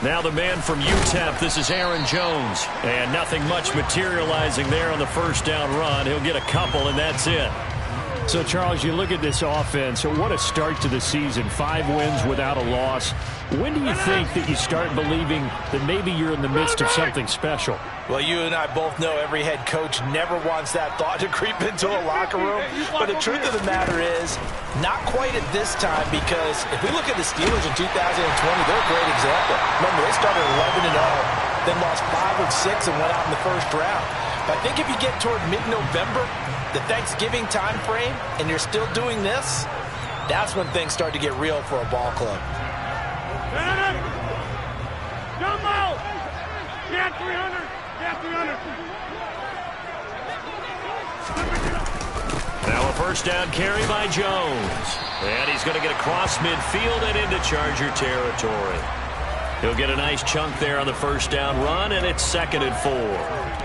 Now the man from UTEP, this is Aaron Jones. And nothing much materializing there on the first down run. He'll get a couple, and that's it. So, Charles, you look at this offense, what a start to the season. 5 wins without a loss. When do you think that you start believing that maybe you're in the midst of something special? Well, you and I both know every head coach never wants that thought to creep into a locker room. But the truth of the matter is, not quite at this time, because if we look at the Steelers in 2020, they're a great example. Remember, they started 11-0, then lost 5 of 6 and went out in the first round. But I think if you get toward mid-November, the Thanksgiving time frame, and you're still doing this, that's when things start to get real for a ball club. Jump out! Get 300! Get 300! Now a first down carry by Jones. And he's going to get across midfield and into Charger territory. He'll get a nice chunk there on the first down run, and it's 2nd and 4.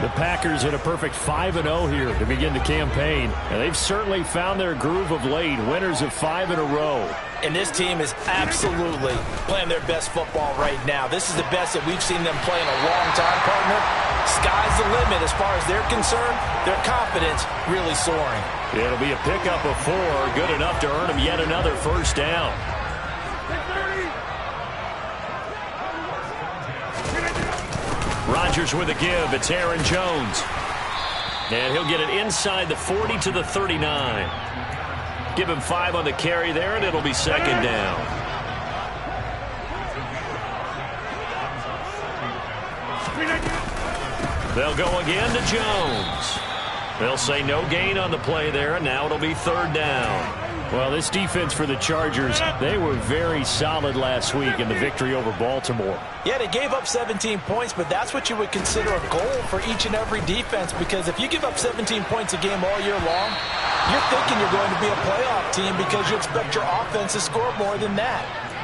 The Packers in a perfect 5-0 here to begin the campaign. And they've certainly found their groove of late, winners of 5 in a row. And this team is absolutely playing their best football right now. This is the best that we've seen them play in a long time, partner. Sky's the limit as far as they're concerned. Their confidence really soaring. It'll be a pickup of 4, good enough to earn them yet another first down. Rodgers with a give. It's Aaron Jones. And he'll get it inside the 40 to the 39. Give him 5 on the carry there, and it'll be 2nd down. They'll go again to Jones. They'll say no gain on the play there, and now it'll be 3rd down. Well, this defense for the Chargers, they were very solid last week in the victory over Baltimore. Yeah, they gave up 17 points, but that's what you would consider a goal for each and every defense, because if you give up 17 points a game all year long, you're thinking you're going to be a playoff team because you expect your offense to score more than that.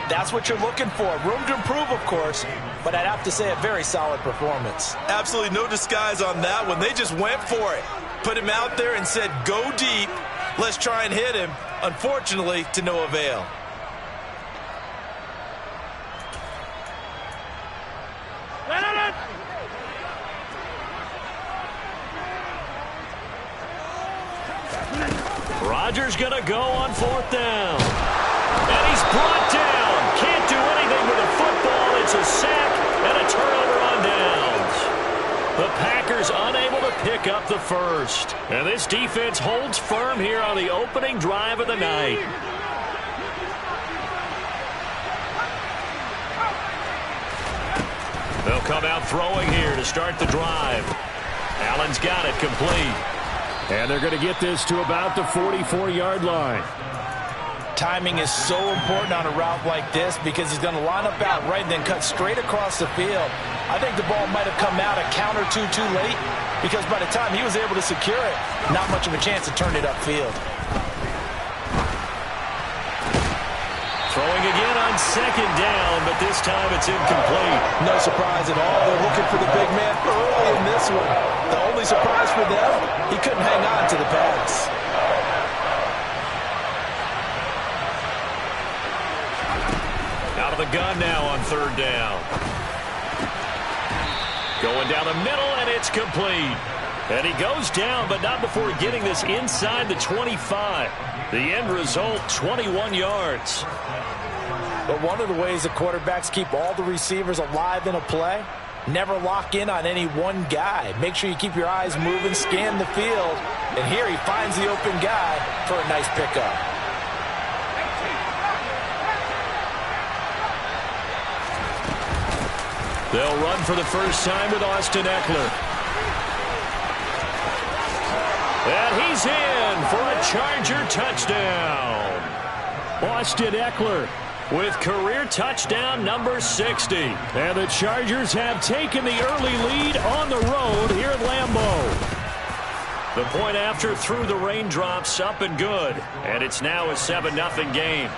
That's what you're looking for. Room to improve, of course, but I'd have to say a very solid performance. Absolutely no disguise on that one. They just went for it. Put him out there and said, go deep. Let's try and hit him. Unfortunately, to no avail. Rodgers going to go on 4th down. And he's brought down. Can't do anything with a football. It's a sack and a turnover on downs. The Packers unable to pick up the first. And this defense holds firm here on the opening drive of the night. They'll come out throwing here to start the drive. Allen's got it complete. And they're going to get this to about the 44-yard line. Timing is so important on a route like this because he's going to line up out right and then cut straight across the field. I think the ball might have come out a count or two too late because by the time he was able to secure it, not much of a chance to turn it upfield. Throwing again on 2nd down, but this time it's incomplete. No surprise at all. They're looking for the big man early in this one. The only surprise for them, he couldn't hang on to the pass. Out of the gun now on 3rd down. Going down the middle, and it's complete. And he goes down, but not before getting this inside the 25. The end result, 21 yards. But one of the ways the quarterbacks keep all the receivers alive in a play, never lock in on any one guy. Make sure you keep your eyes moving, scan the field. And here he finds the open guy for a nice pickup. They'll run for the first time with Austin Eckler. And he's in for a Charger touchdown. Austin Eckler with career touchdown number 60. And the Chargers have taken the early lead on the road here at Lambeau. The point after through the raindrops, up and good. And it's now a 7-0 game.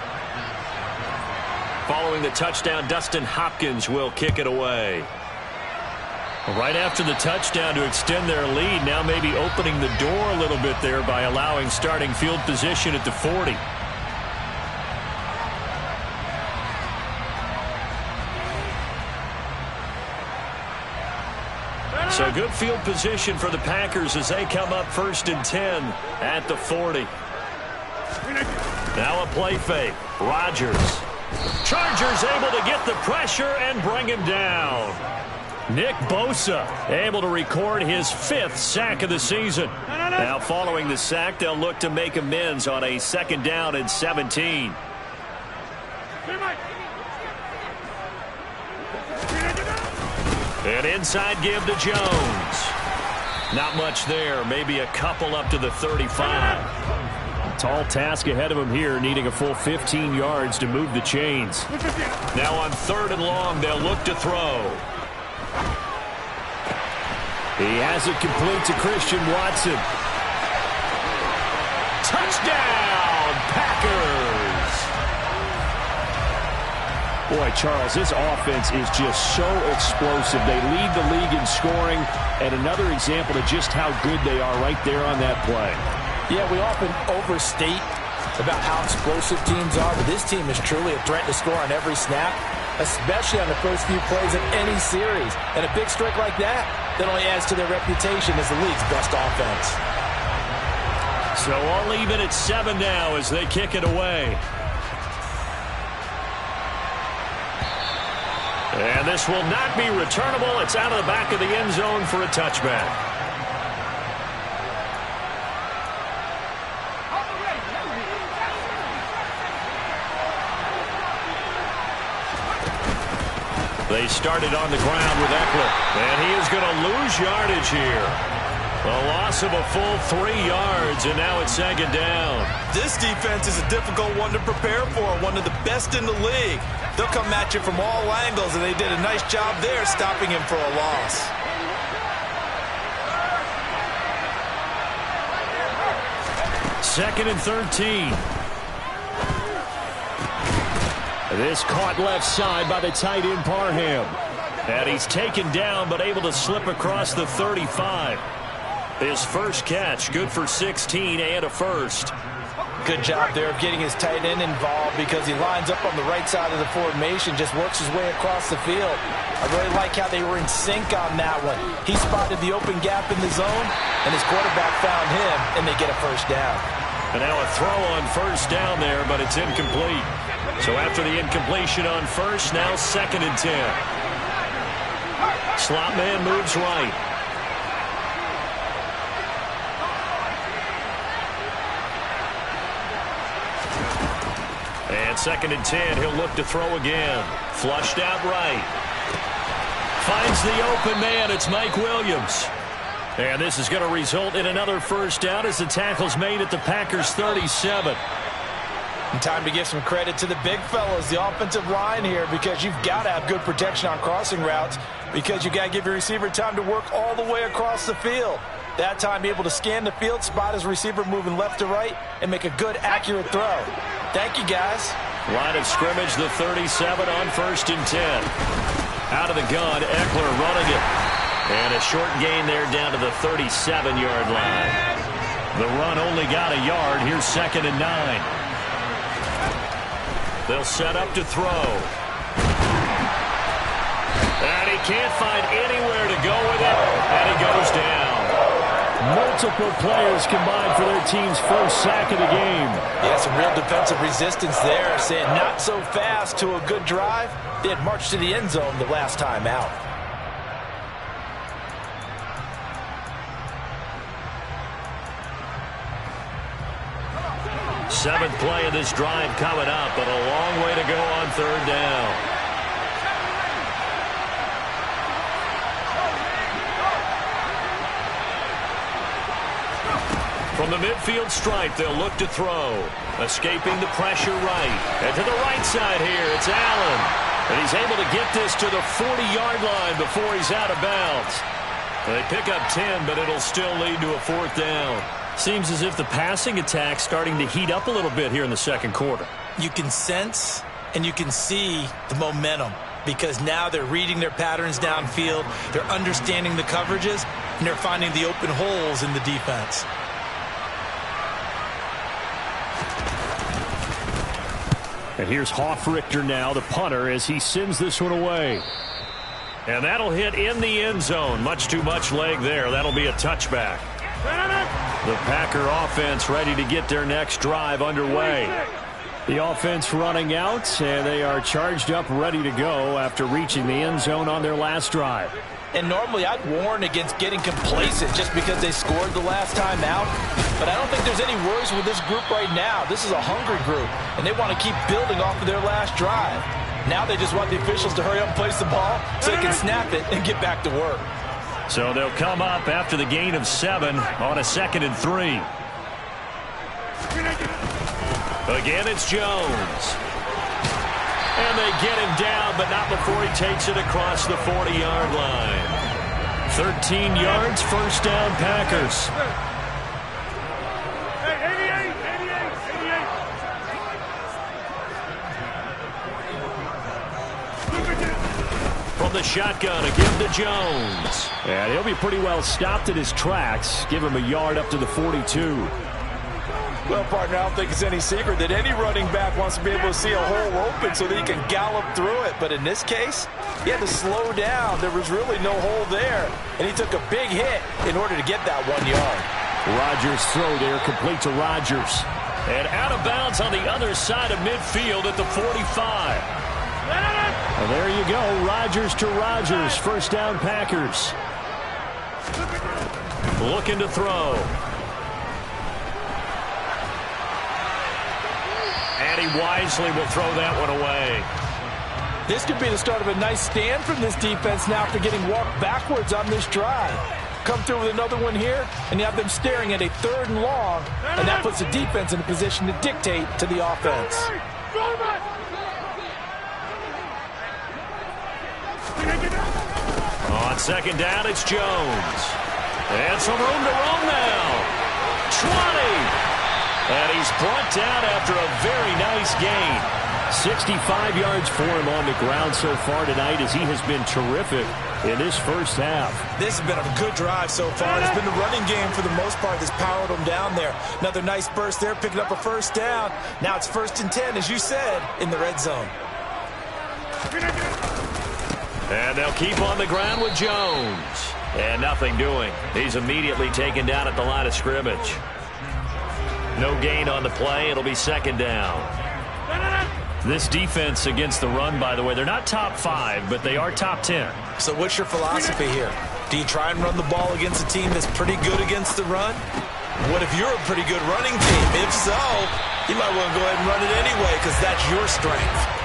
Following the touchdown, Dustin Hopkins will kick it away. Right after the touchdown to extend their lead, now maybe opening the door a little bit there by allowing starting field position at the 40. So good field position for the Packers as they come up 1st and 10 at the 40. Now a play fake. Rodgers. Chargers able to get the pressure and bring him down. Nick Bosa able to record his 5th sack of the season. Now following the sack, they'll look to make amends on a 2nd down and 17. An inside give to Jones. Not much there. Maybe a couple up to the 35. Tall task ahead of him here, needing a full 15 yards to move the chains. Now on 3rd and long, they'll look to throw. He has it complete to Christian Watson. Touchdown, Packers! Boy, Charles, this offense is just so explosive. They lead the league in scoring, and another example of just how good they are right there on that play. Yeah, we often overstate about how explosive teams are, but this team is truly a threat to score on every snap, especially on the first few plays of any series. And a big streak like that only adds to their reputation as the league's best offense. So I'll leave it at 7 now as they kick it away. And this will not be returnable. It's out of the back of the end zone for a touchback. They started on the ground with Eckler, and he is going to lose yardage here. A loss of a full 3 yards, and now it's 2nd down. This defense is a difficult one to prepare for, one of the best in the league. They'll come at you from all angles, and they did a nice job there stopping him for a loss. Second and 13. This caught left side by the tight end Parham. And he's taken down but able to slip across the 35. His first catch, good for 16 and a first. Good job there of getting his tight end involved because he lines up on the right side of the formation, just works his way across the field. I really like how they were in sync on that one. He spotted the open gap in the zone, and his quarterback found him, and they get a first down. And now a throw on first down there, but it's incomplete. So after the incompletion on first, now 2nd and 10. Slot man moves right. And 2nd and 10, he'll look to throw again. Flushed out right. Finds the open man, it's Mike Williams. And this is going to result in another first down as the tackle's made at the Packers' 37. And time to give some credit to the big fellas, the offensive line here, because you've got to have good protection on crossing routes because you've got to give your receiver time to work all the way across the field. That time, be able to scan the field, spot his receiver moving left to right, and make a good, accurate throw. Thank you, guys. Line of scrimmage, the 37 on 1st and 10. Out of the gun, Eckler running it. And a short gain there down to the 37-yard line. The run only got a yard. Here's 2nd and 9. They'll set up to throw. And he can't find anywhere to go with it. And he goes down. Multiple players combined for their team's first sack of the game. Yeah, some real defensive resistance there, saying not so fast to a good drive. They had marched to the end zone the last time out. Seventh play of this drive coming up, but a long way to go on 3rd down. From the midfield stripe, they'll look to throw. Escaping the pressure right. And to the right side here, it's Allen. And he's able to get this to the 40-yard line before he's out of bounds. They pick up 10, but it'll still lead to a 4th down. Seems as if the passing attack's starting to heat up a little bit here in the 2nd quarter. You can sense and you can see the momentum because now they're reading their patterns downfield, they're understanding the coverages, and they're finding the open holes in the defense. And here's Hofrichter now, the punter, as he sends this one away. And that'll hit in the end zone. Much too much leg there. That'll be a touchback. The Packer offense ready to get their next drive underway. The offense running out, and they are charged up, ready to go after reaching the end zone on their last drive. And normally I'd warn against getting complacent just because they scored the last time out. But I don't think there's any worries with this group right now. This is a hungry group, and they want to keep building off of their last drive. Now they just want the officials to hurry up and place the ball so they can snap it and get back to work. So they'll come up after the gain of 7 on a 2nd and 3. Again, it's Jones. And they get him down, but not before he takes it across the 40-yard line. 13 yards, first down, Packers. From the shotgun, a give to Jones. And he'll be pretty well stopped at his tracks. Give him a yard up to the 42. Well, partner, I don't think it's any secret that any running back wants to be able to see a hole open so that he can gallop through it. But in this case, he had to slow down. There was really no hole there. And he took a big hit in order to get that 1 yard. Rodgers' throw there, complete to Rodgers. And out of bounds on the other side of midfield at the 45. Well, there you go, Rodgers to Rodgers. First down, Packers. Looking to throw. And he wisely will throw that one away. This could be the start of a nice stand from this defense now after getting walked backwards on this drive. Come through with another one here, and you have them staring at a 3rd and long, and that puts the defense in a position to dictate to the offense. On 2nd down, it's Jones. And some room to roam now. 20. And he's brought down after a very nice gain. 65 yards for him on the ground so far tonight as he has been terrific in this first half. This has been a good drive so far. It's been the running game for the most part that's powered them down there. Another nice burst there, picking up a first down. Now it's 1st and 10, as you said, in the red zone. And they'll keep on the ground with Jones. And nothing doing. He's immediately taken down at the line of scrimmage. No gain on the play. It'll be 2nd down. This defense against the run, by the way, they're not top 5, but they are top 10. So what's your philosophy here? Do you try and run the ball against a team that's pretty good against the run? What if you're a pretty good running team? If so, you might want to go ahead and run it anyway because that's your strength.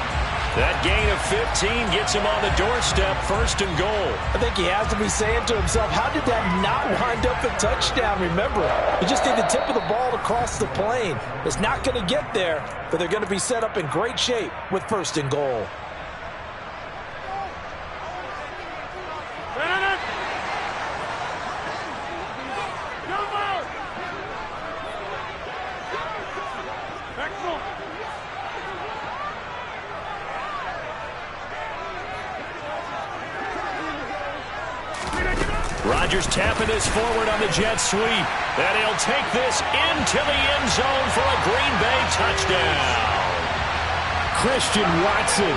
That gain of 15 gets him on the doorstep, 1st and goal. I think he has to be saying to himself, how did that not wind up a touchdown? Remember, you just need the tip of the ball to cross the plane. It's not going to get there, but they're going to be set up in great shape with 1st and goal. Rodgers tapping this forward on the jet sweep. And he'll take this into the end zone for a Green Bay touchdown. Christian Watson.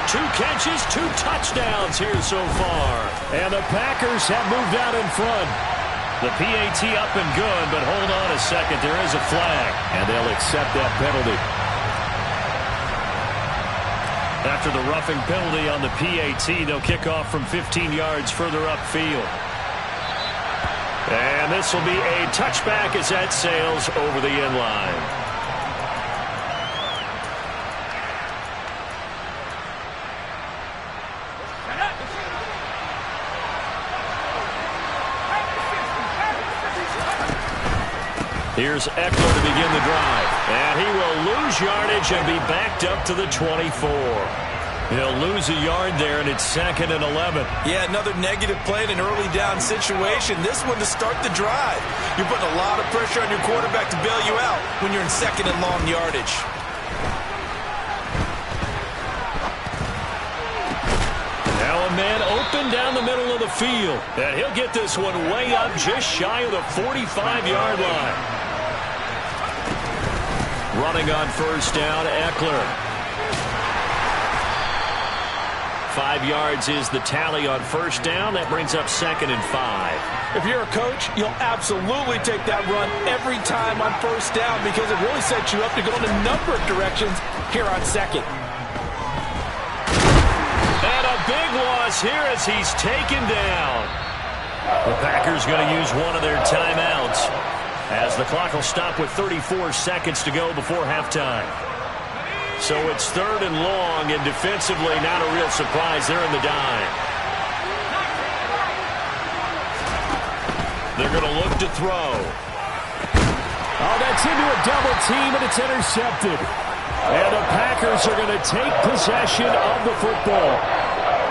2 catches, 2 touchdowns here so far. And the Packers have moved out in front. The PAT up and good, but hold on a second. There is a flag. And they'll accept that penalty. After the roughing penalty on the PAT, they'll kick off from 15 yards further upfield. And this will be a touchback as that sails over the end line. Here's Eckler to begin the drive. And he will lose yardage and be backed up to the 24. He'll lose a yard there, and it's 2nd and 11. Yeah, another negative play in an early down situation. This one to start the drive. You're putting a lot of pressure on your quarterback to bail you out when you're in 2nd and long yardage. Now a man open down the middle of the field. And he'll get this one way up just shy of the 45-yard line. Running on 1st down, Eckler. 5 yards is the tally on first down. That brings up 2nd and 5. If you're a coach, you'll absolutely take that run every time on first down because it really sets you up to go in a number of directions here on 2nd. And a big loss here as he's taken down. The Packers going to use one of their timeouts as the clock will stop with 34 seconds to go before halftime. So it's 3rd and long, and defensively not a real surprise. They're in the dime. They're going to look to throw. Oh, that's into a double team, and it's intercepted. And the Packers are going to take possession of the football.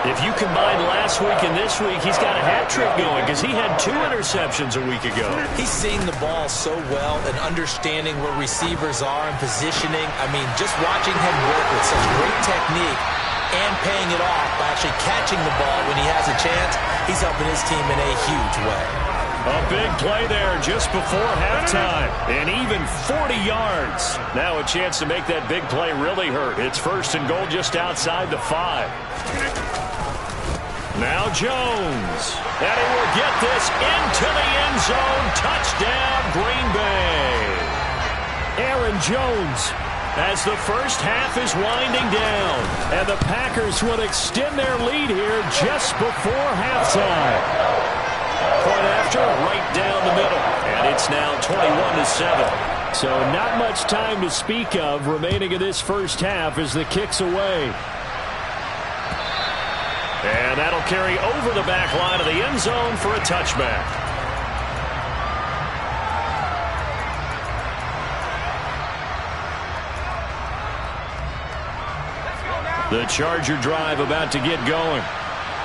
If you combine last week and this week, he's got a hat trick going because he had 2 interceptions a week ago. He's seeing the ball so well and understanding where receivers are and positioning. I mean, just watching him work with such great technique and paying it off by actually catching the ball when he has a chance, he's helping his team in a huge way. A big play there just before halftime, and even 40 yards. Now a chance to make that big play really hurt. It's 1st and goal just outside the 5. Now Jones, and he will get this into the end zone. Touchdown, Green Bay. Aaron Jones, as the first half is winding down. And the Packers will extend their lead here just before halftime. Point after, right down the middle. And it's now 21-7. So not much time to speak of remaining in this first half as the kick's away. And that'll carry over the back line of the end zone for a touchback. The Charger drive about to get going.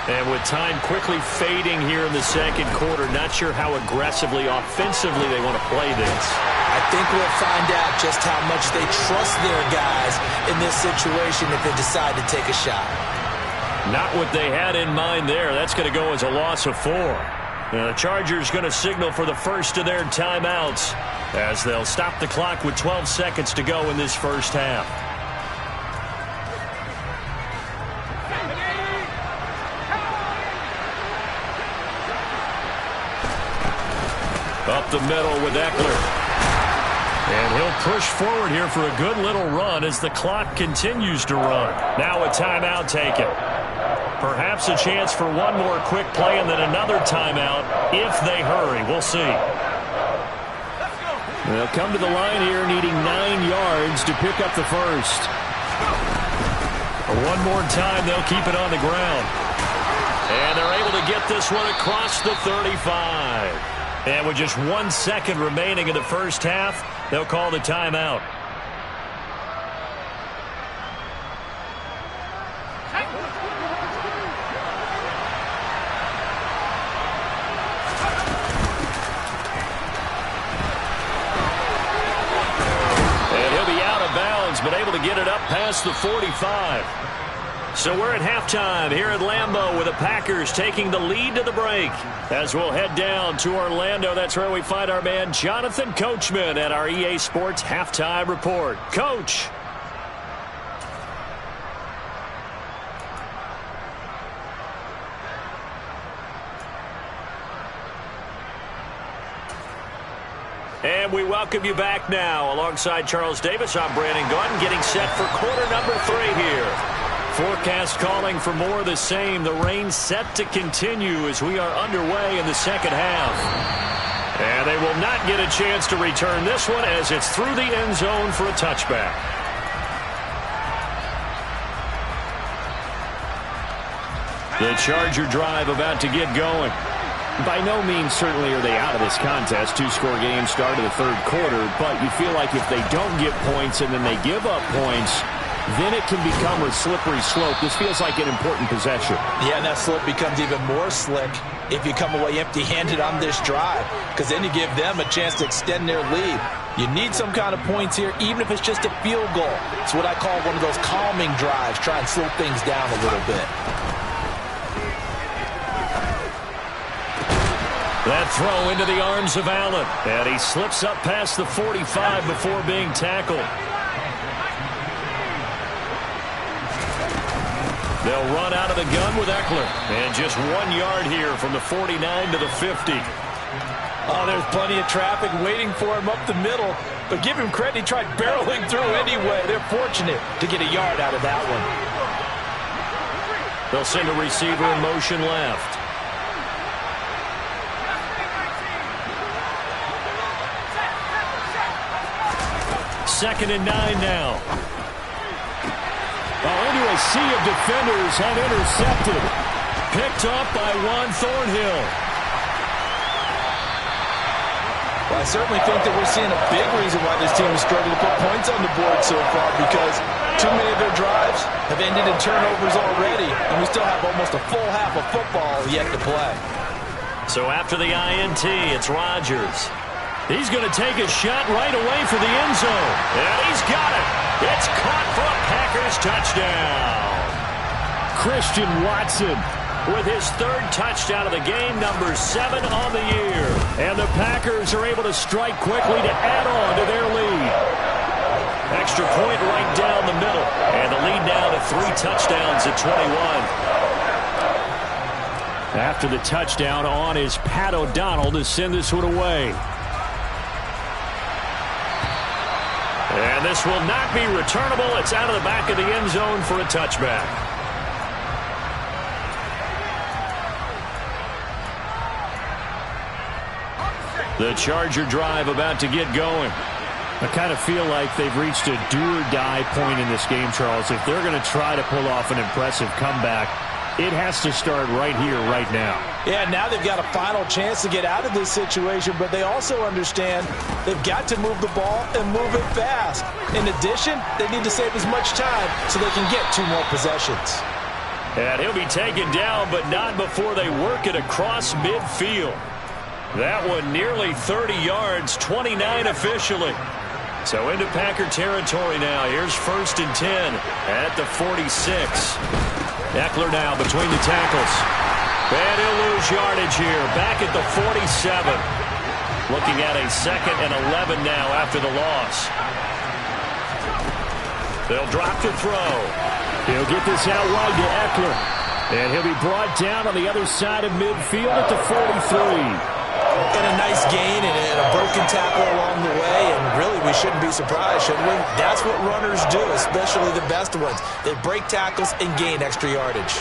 And with time quickly fading here in the 2nd quarter, not sure how aggressively, offensively they want to play this. I think we'll find out just how much they trust their guys in this situation if they decide to take a shot. Not what they had in mind there. That's going to go as a loss of 4. Now the Chargers going to signal for the first of their timeouts as they'll stop the clock with 12 seconds to go in this first half. Up the middle with Eckler. And he'll push forward here for a good little run as the clock continues to run. Now a timeout taken. Perhaps a chance for one more quick play and then another timeout if they hurry. We'll see. They'll come to the line here needing 9 yards to pick up the first. One more time, they'll keep it on the ground. And they're able to get this one across the 35. And with just 1 second remaining in the first half, they'll call the timeout. And he'll be out of bounds, but able to get it up past the 45. So we're at halftime here at Lambeau with the Packers taking the lead to the break. As we'll head down to Orlando, that's where we find our man Jonathan Coachman at our EA Sports Halftime Report. Coach. And we welcome you back now. Alongside Charles Davis, I'm Brandon Gunn, getting set for quarter number 3 here. Forecast calling for more of the same. The rain set to continue as we are underway in the second half. And they will not get a chance to return this one as it's through the end zone for a touchback. The Charger drive about to get going. By no means certainly are they out of this contest. 2-score game start of the 3rd quarter, but you feel like if they don't get points and then they give up points, then it can become a slippery slope. This feels like an important possession. Yeah, and that slope becomes even more slick if you come away empty-handed on this drive, because then you give them a chance to extend their lead. You need some kind of points here, even if it's just a field goal. It's what I call one of those calming drives. Try and slow things down a little bit. That throw into the arms of Allen. And he slips up past the 45 before being tackled. They'll run out of the gun with Eckler. And just 1 yard here from the 49 to the 50. Oh, there's plenty of traffic waiting for him up the middle. But give him credit, he tried barreling through anyway. They're fortunate to get a yard out of that one. They'll send a receiver in motion left. Second and 9 now. Oh, into a sea of defenders and intercepted. Picked up by Juan Thornhill. Well, I certainly think that we're seeing a big reason why this team has struggled to put points on the board so far, because too many of their drives have ended in turnovers already, and we still have almost a full half of football yet to play. So after the INT, it's Rodgers. He's going to take a shot right away for the end zone. And he's got it. It's caught for a Packers touchdown. Christian Watson with his third touchdown of the game, number 7 on the year. And the Packers are able to strike quickly to add on to their lead. Extra point right down the middle. And the lead now to 3 touchdowns at 21. After the touchdown, on is Pat O'Donnell to send this one away. And this will not be returnable. It's out of the back of the end zone for a touchback. The Charger drive about to get going. I kind of feel like they've reached a do-or-die point in this game, Charles. If they're going to try to pull off an impressive comeback, it has to start right here, right now. Yeah, now they've got a final chance to get out of this situation, but they also understand they've got to move the ball and move it fast. In addition, they need to save as much time so they can get 2 more possessions. And he'll be taken down, but not before they work it across midfield. That one nearly 30 yards, 29 officially. So into Packer territory now. Here's 1st and 10 at the 46. Eckler now between the tackles. And he'll lose yardage here. Back at the 47. Looking at a 2nd and 11 now after the loss. They'll drop to throw. He'll get this out wide to Eckler. And he'll be brought down on the other side of midfield at the 43. And a nice gain and a broken tackle along the way, and really we shouldn't be surprised, shouldn't we? That's what runners do, especially the best ones. They break tackles and gain extra yardage.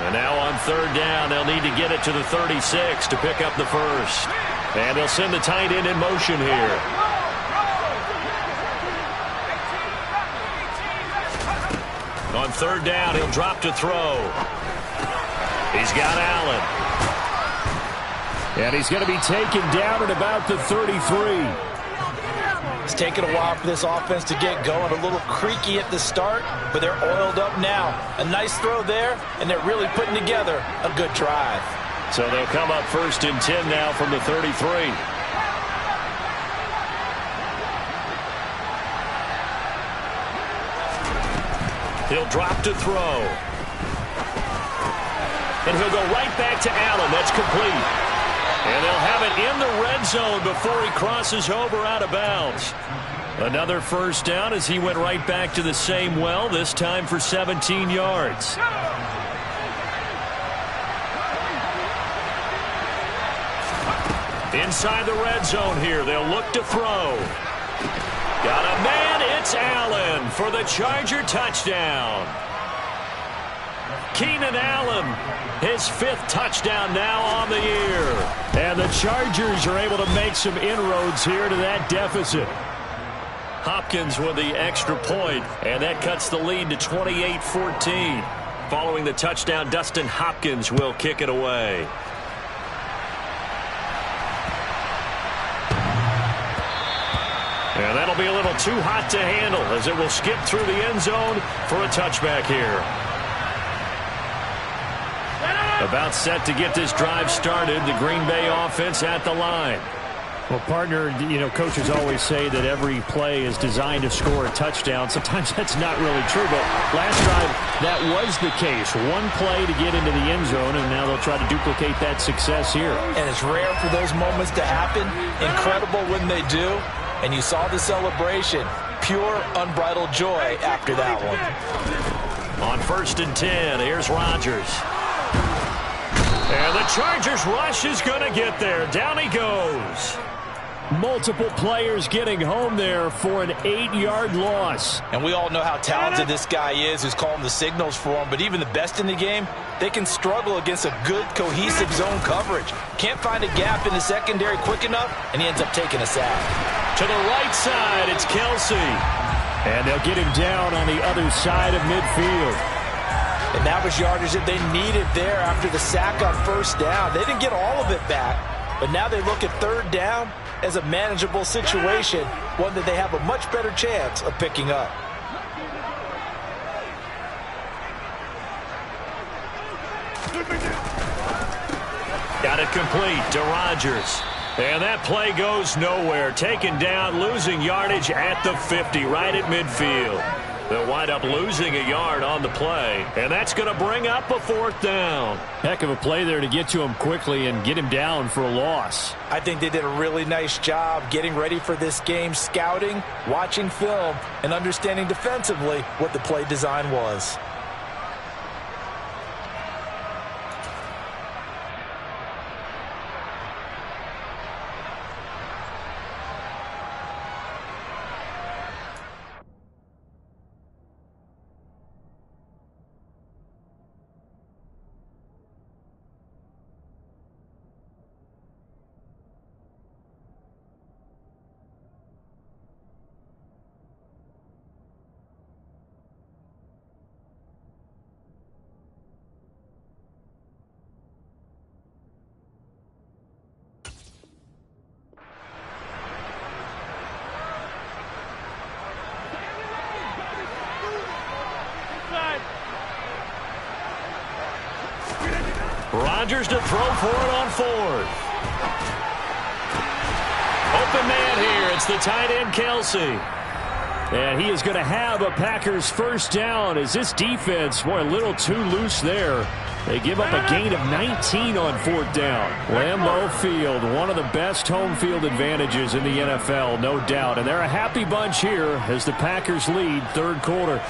And now on 3rd down, they'll need to get it to the 36 to pick up the first. And they'll send the tight end in motion here. On 3rd down, he'll drop to throw. He's got Allen. And he's going to be taken down at about the 33. It's taken a while for this offense to get going. A little creaky at the start, but they're oiled up now. A nice throw there, and they're really putting together a good drive. So they'll come up 1st and 10 now from the 33. He'll drop to throw. And he'll go right back to Allen. That's complete. And they'll have it in the red zone before he crosses over out of bounds. Another 1st down as he went right back to the same well, this time for 17 yards. Inside the red zone here, they'll look to throw. Got a man, it's Allen for the Charger touchdown. Keenan Allen, his 5th touchdown now on the year. And the Chargers are able to make some inroads here to that deficit. Hopkins with the extra point, and that cuts the lead to 28-14. Following the touchdown, Dustin Hopkins will kick it away. And that'll be a little too hot to handle as it will skip through the end zone for a touchback here. About set to get this drive started. The Green Bay offense at the line. Well, partner, you know, coaches always say that every play is designed to score a touchdown. Sometimes that's not really true, but last drive, that was the case. One play to get into the end zone, and now they'll try to duplicate that success here. And it's rare for those moments to happen. Incredible when they do. And you saw the celebration. Pure, unbridled joy after that one. On 1st and 10, here's Rodgers. And the Chargers rush is going to get there. Down he goes. Multiple players getting home there for an 8-yard loss. And we all know how talented this guy is who's calling the signals for him. But even the best in the game, they can struggle against a good, cohesive zone coverage. Can't find a gap in the secondary quick enough, and he ends up taking a sack. To the right side, it's Kelsey. And they'll get him down on the other side of midfield. And that was yardage that they needed there after the sack on 1st down. They didn't get all of it back, but now they look at 3rd down as a manageable situation, one that they have a much better chance of picking up. Got it complete to Rodgers. And that play goes nowhere. Taken down, losing yardage at the 50, right at midfield. They'll wind up losing a yard on the play, and that's going to bring up a 4th down. Heck of a play there to get to him quickly and get him down for a loss. I think they did a really nice job getting ready for this game, scouting, watching film, and understanding defensively what the play design was. Rodgers to throw for it on 4th. Open man here. It's the tight end, Kelsey. And he is going to have a Packers 1st down as this defense, boy, a little too loose there. They give up a gain of 19 on 4th down. Lambeau Field, one of the best home field advantages in the NFL, no doubt. And they're a happy bunch here as the Packers lead 3rd quarter.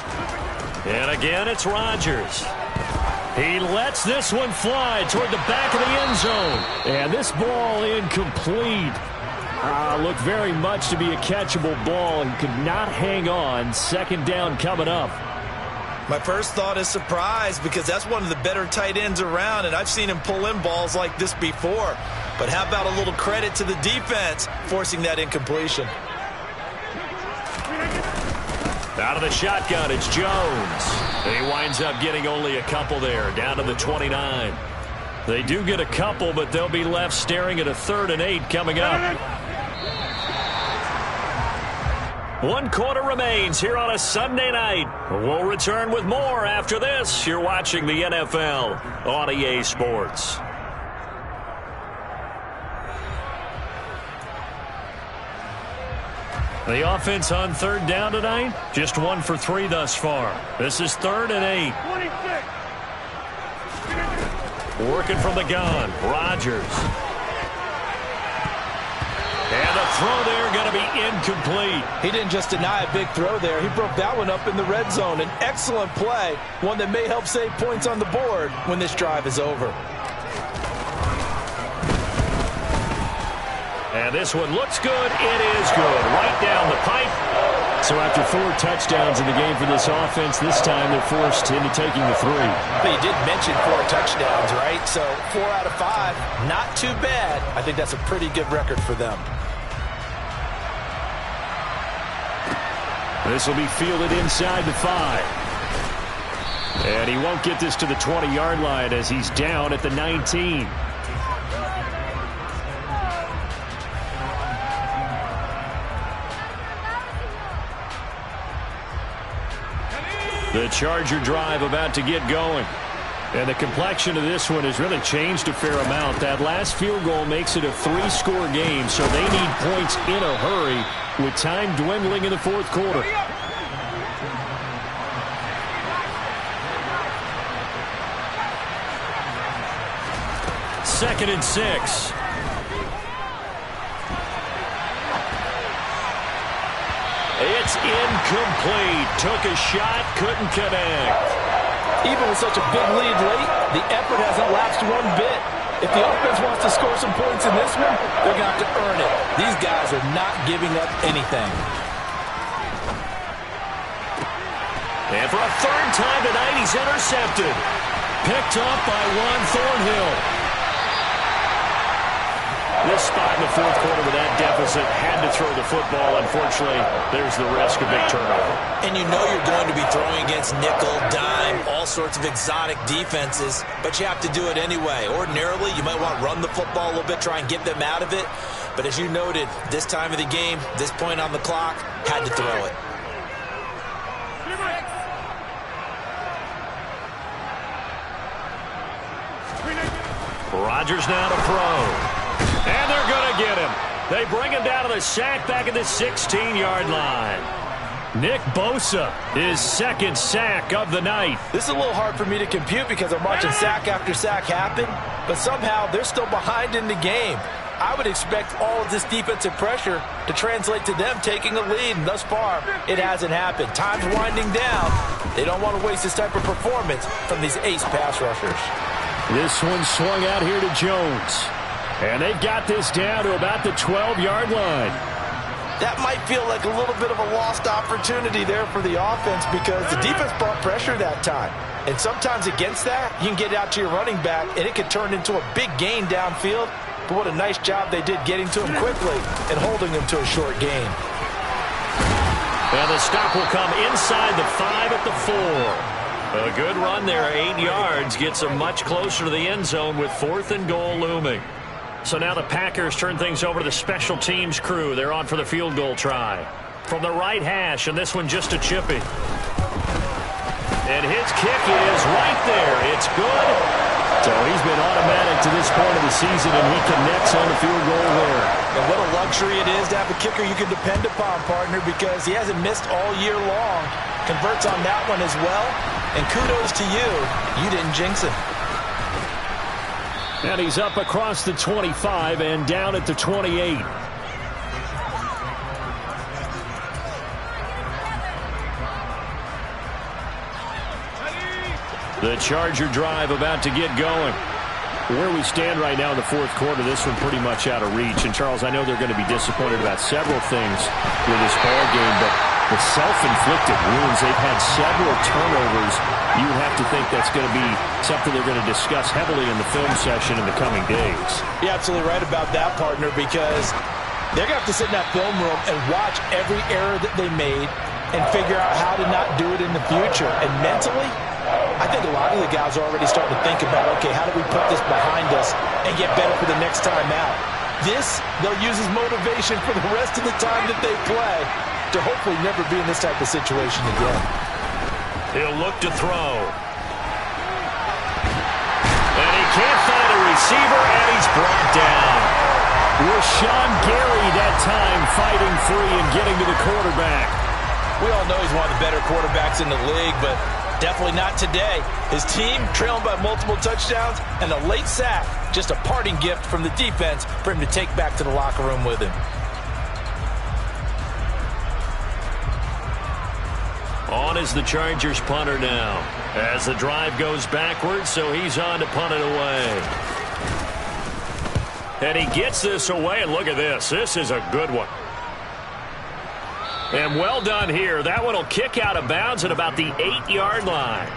And again, it's Rodgers. He lets this one fly toward the back of the end zone. And this ball incomplete. Looked very much to be a catchable ball. He could not hang on. 2nd down coming up. My first thought is surprise because that's one of the better tight ends around, and I've seen him pull in balls like this before. But how about a little credit to the defense forcing that incompletion? Out of the shotgun, it's Jones. He winds up getting only a couple there, down to the 29. They do get a couple, but they'll be left staring at a 3rd and 8 coming up. 1 quarter remains here on a Sunday night. We'll return with more after this. You're watching the NFL on EA Sports. The offense on 3rd down tonight, just 1 for 3 thus far. This is 3rd and 8. 26. Working from the gun, Rodgers. And the throw there going to be incomplete. He didn't just deny a big throw there. He broke that one up in the red zone. An excellent play, one that may help save points on the board when this drive is over. And this one looks good. It is good. Right down the pipe. So after 4 touchdowns in the game for this offense, this time they're forced into taking the 3. But you did mention 4 touchdowns, right? So 4 out of 5, not too bad. I think that's a pretty good record for them. This will be fielded inside the 5. And he won't get this to the 20-yard line as he's down at the 19. The Charger drive about to get going. And the complexion of this one has really changed a fair amount. That last field goal makes it a 3-score game, so they need points in a hurry with time dwindling in the 4th quarter. Second and 6. It's incomplete. Took a shot, couldn't connect. Even with such a big lead late, the effort hasn't lapsed one bit. If the offense wants to score some points in this one, they're going to have to earn it. These guys are not giving up anything. And for a third time tonight, he's intercepted. Picked up by Juan Thornhill. This spot in the fourth quarter with that deficit had to throw the football. Unfortunately, there's the risk of big turnover. And you know you're going to be throwing against nickel, dime, all sorts of exotic defenses, but you have to do it anyway. Ordinarily, you might want to run the football a little bit, try and get them out of it. But as you noted, this time of the game, this point on the clock, had to throw it. Rodgers now to throw. And they're going to get him. They bring him down to the sack back at the 16-yard line. Nick Bosa, his second sack of the night. This is a little hard for me to compute because I'm watching sack after sack happen, but somehow they're still behind in the game. I would expect all of this defensive pressure to translate to them taking a lead, and thus far, it hasn't happened. Time's winding down. They don't want to waste this type of performance from these ace pass rushers. This one swung out here to Jones. And they've got this down to about the 12-yard line. That might feel like a little bit of a lost opportunity there for the offense because the defense brought pressure that time. And sometimes against that, you can get out to your running back, and it can turn into a big gain downfield. But what a nice job they did getting to him quickly and holding him to a short gain. And the stop will come inside the 5 at the 4. A good run there, 8 yards, gets them much closer to the end zone with 4th and goal looming. So now the Packers turn things over to the special teams crew. They're on for the field goal try. From the right hash, and this one just a chippy. And his kick is right there. It's good. So he's been automatic to this point of the season, and he connects on the field goal there. And what a luxury it is to have a kicker you can depend upon, partner, because he hasn't missed all year long. Converts on that one as well. And kudos to you. You didn't jinx it. And he's up across the 25 and down at the 28. The Charger drive about to get going. Where we stand right now in the fourth quarter, this one pretty much out of reach. And, Charles, I know they're going to be disappointed about several things with this ball game, but the self-inflicted wounds, they've had several turnovers. You would have to think that's going to be something they're going to discuss heavily in the film session in the coming days. You're absolutely right about that, partner, because they're going to have to sit in that film room and watch every error that they made and figure out how to not do it in the future. And mentally, I think a lot of the guys are already starting to think about, okay, how do we put this behind us and get better for the next time out? This, they'll use as motivation for the rest of the time that they play to hopefully never be in this type of situation again. He'll look to throw. And he can't find a receiver, and he's brought down. Rashawn Gary that time fighting free and getting to the quarterback. We all know he's one of the better quarterbacks in the league, but definitely not today. His team trailing by multiple touchdowns, and a late sack, just a parting gift from the defense for him to take back to the locker room with him. On is the Chargers punter now. As the drive goes backwards, so he's on to punt it away. And he gets this away, and look at this. This is a good one. And well done here. That one will kick out of bounds at about the 8-yard line.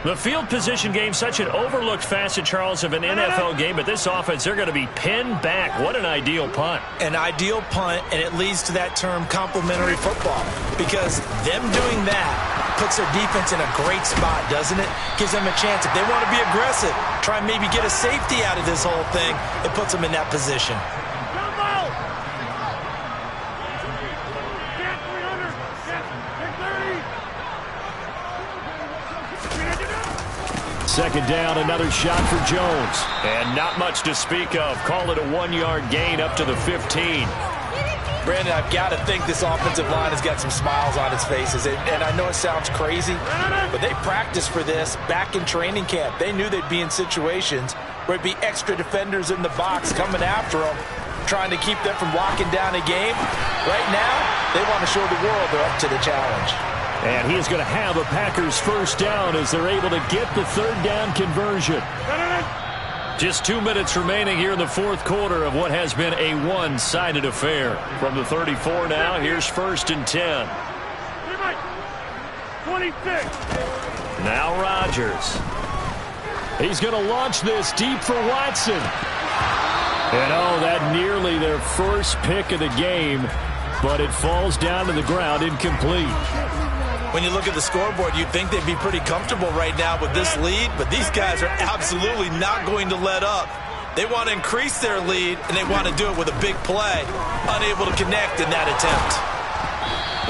The field position game, such an overlooked facet, Charles, of an NFL game, but this offense, they're going to be pinned back. What an ideal punt. An ideal punt, and it leads to that term complementary football, because them doing that puts their defense in a great spot, doesn't it? Gives them a chance. If they want to be aggressive, try and maybe get a safety out of this whole thing, it puts them in that position. Second down, another shot for Jones. And not much to speak of. Call it a 1-yard gain up to the 15. Brandon, I've got to think this offensive line has got some smiles on its faces. And I know it sounds crazy, but they practiced for this back in training camp. They knew they'd be in situations where it'd be extra defenders in the box coming after them, trying to keep them from locking down a game. Right now, they want to show the world they're up to the challenge. And he is going to have a Packers first down as they're able to get the third down conversion. Just 2 minutes remaining here in the fourth quarter of what has been a one-sided affair. From the 34 now, here's 1st and 10. 26. Now Rodgers. He's going to launch this deep for Watson. And that nearly their first pick of the game, but it falls down to the ground incomplete. When you look at the scoreboard, you'd think they'd be pretty comfortable right now with this lead, but these guys are absolutely not going to let up. They want to increase their lead, and they want to do it with a big play. Unable to connect in that attempt.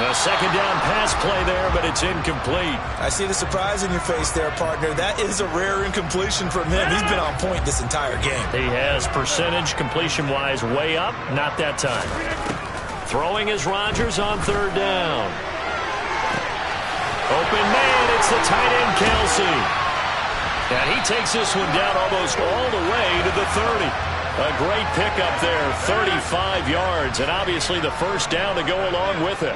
A second down pass play there, but it's incomplete. I see the surprise in your face there, partner. That is a rare incompletion from him. He's been on point this entire game. He has percentage completion-wise way up, not that time. Throwing is Rodgers on third down. Open man, it's the tight end, Kelsey. And he takes this one down almost all the way to the 30. A great pickup there, 35 yards, and obviously the first down to go along with it.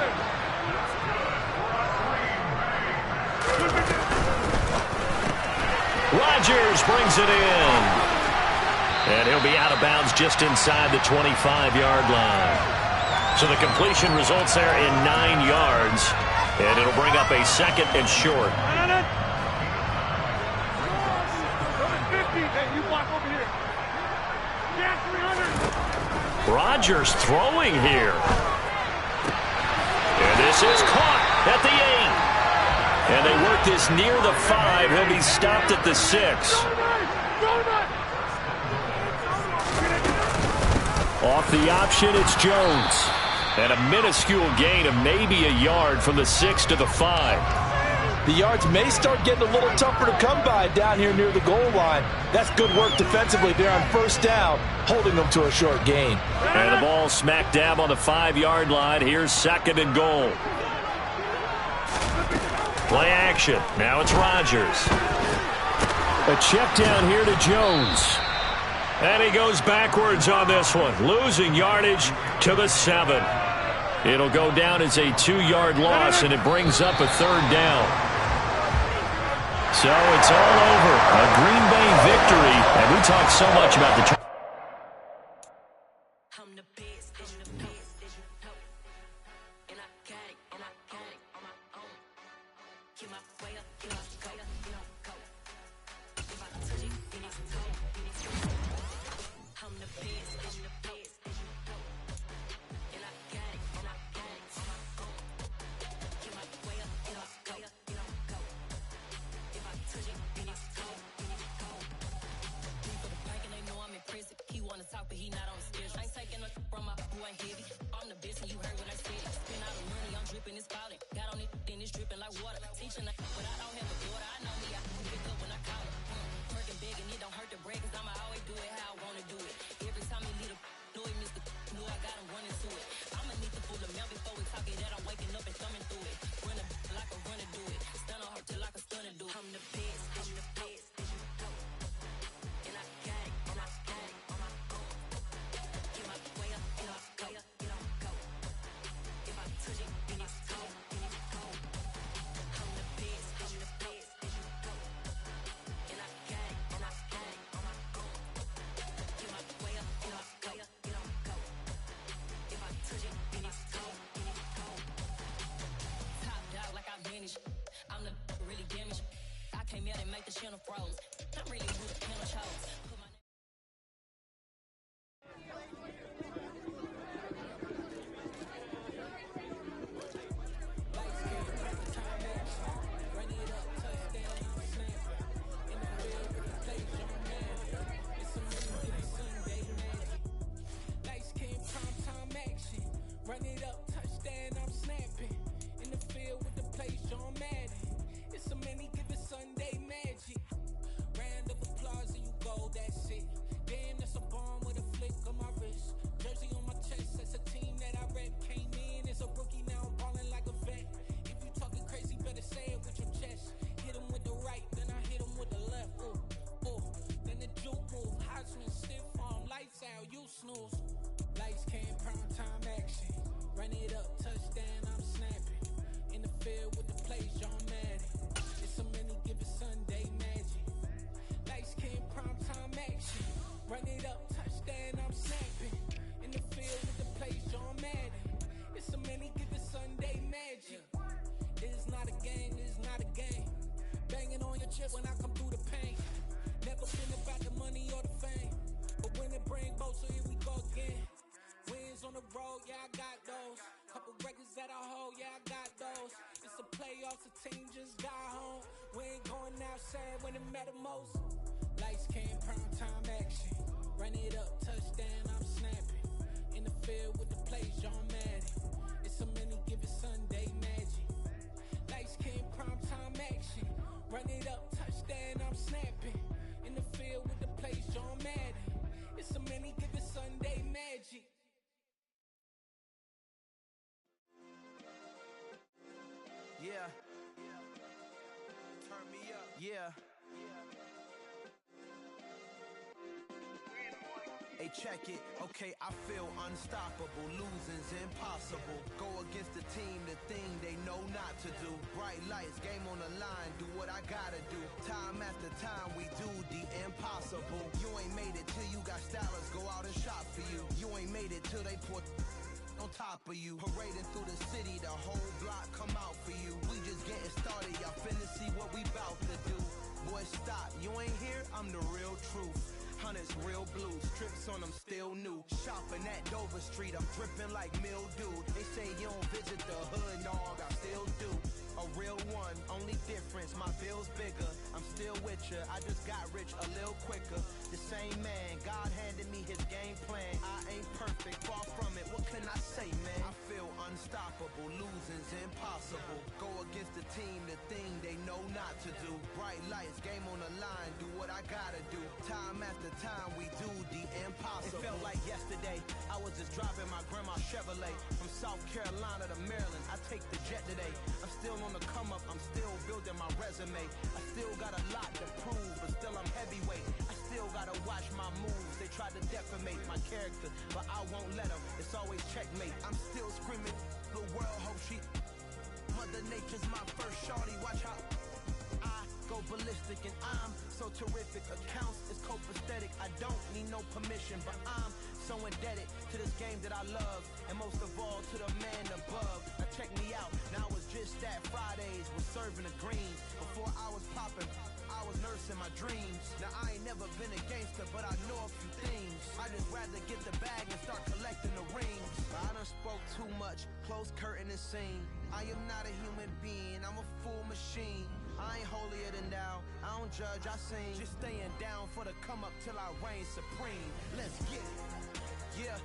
Rodgers brings it in. And he'll be out of bounds just inside the 25-yard line. So the completion results there in 9 yards. And it'll bring up a second and short. Rodgers throwing here. And this is caught at the 8. And they work this near the 5. He'll be stopped at the 6. Off the option, it's Jones. And a minuscule gain of maybe a yard from the 6 to the 5. The yards may start getting a little tougher to come by down here near the goal line. That's good work defensively there on first down, holding them to a short gain. And the ball smack dab on the 5-yard line. Here's 2nd and goal. Play action. Now it's Rodgers. A check down here to Jones. And he goes backwards on this one, losing yardage to the 7. It'll go down as a 2-yard loss, and it brings up a third down. So it's all over. A Green Bay victory, and we talk so much about the Lights came, prime time action. Run it lost, the team just got home. We ain't going outside when it matter most. Lights came, prime time action. Run it up, touchdown, I'm snapping. In the field with the plays, John Madden. It's a many given Sunday magic. Lights came, prime time action. Run it up, touchdown, I'm snapping. In the field with the plays, John Madden. It's a many given Sunday magic. Yeah. Turn me up. Yeah. Hey, check it. Okay, I feel unstoppable. Losing's impossible. Go against the team, the thing they know not to do. Bright lights, game on the line. Do what I gotta do. Time after time, we do the impossible. You ain't made it till you got stylers go out and shop for you. You ain't made it till they put on top of you. Parading through the city, the whole block come out for you. We just getting started, y'all finna see what we bout to do. Boy, stop, you ain't here, I'm the real truth. Hunters, real blues, strips on them still new. Shopping at Dover Street, I'm dripping like mildew. They say you don't visit the hood, dog, I still do. A real one, only difference, my bill's bigger. I'm still with ya, I just got rich a little quicker. The same man, God handed me his game plan. I ain't perfect, far from it, what can I say, man? I feel unstoppable, losing's impossible. Go against the team, the thing they know not to do. Bright lights, game on the line, do what I gotta do. Time after time, we do the impossible. It felt like yesterday, I was just driving my grandma's Chevrolet. From South Carolina to Maryland, I take the jet today. I'm still on the come up, I'm still building my resume. I still got a lot to prove, but still I'm heavyweight. I still gotta watch my moves. They tried to defamate my character, but I won't let them. It's always checkmate. I'm still screaming, the world hope she. Mother Nature's my first shorty. Watch how I go ballistic, and I'm so terrific. Accounts is copacetic. I don't need no permission, but I'm so indebted to this game that I love, and most of all to the man above. Now check me out, now I was just at Fridays, was serving the greens. Before I was popping, I was nursing my dreams. Now I ain't never been a gangster, but I know a few things. I just rather get the bag and start collecting the rings. I done spoke too much, close curtain and scene. I am not a human being, I'm a full machine. I ain't holier than thou, I don't judge, I sing. Just staying down for the come up till I reign supreme. Let's get it. Yeah,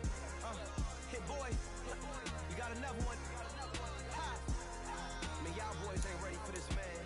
hit boy, you got another one. Ha! Man, y'all boys ain't ready for this, man.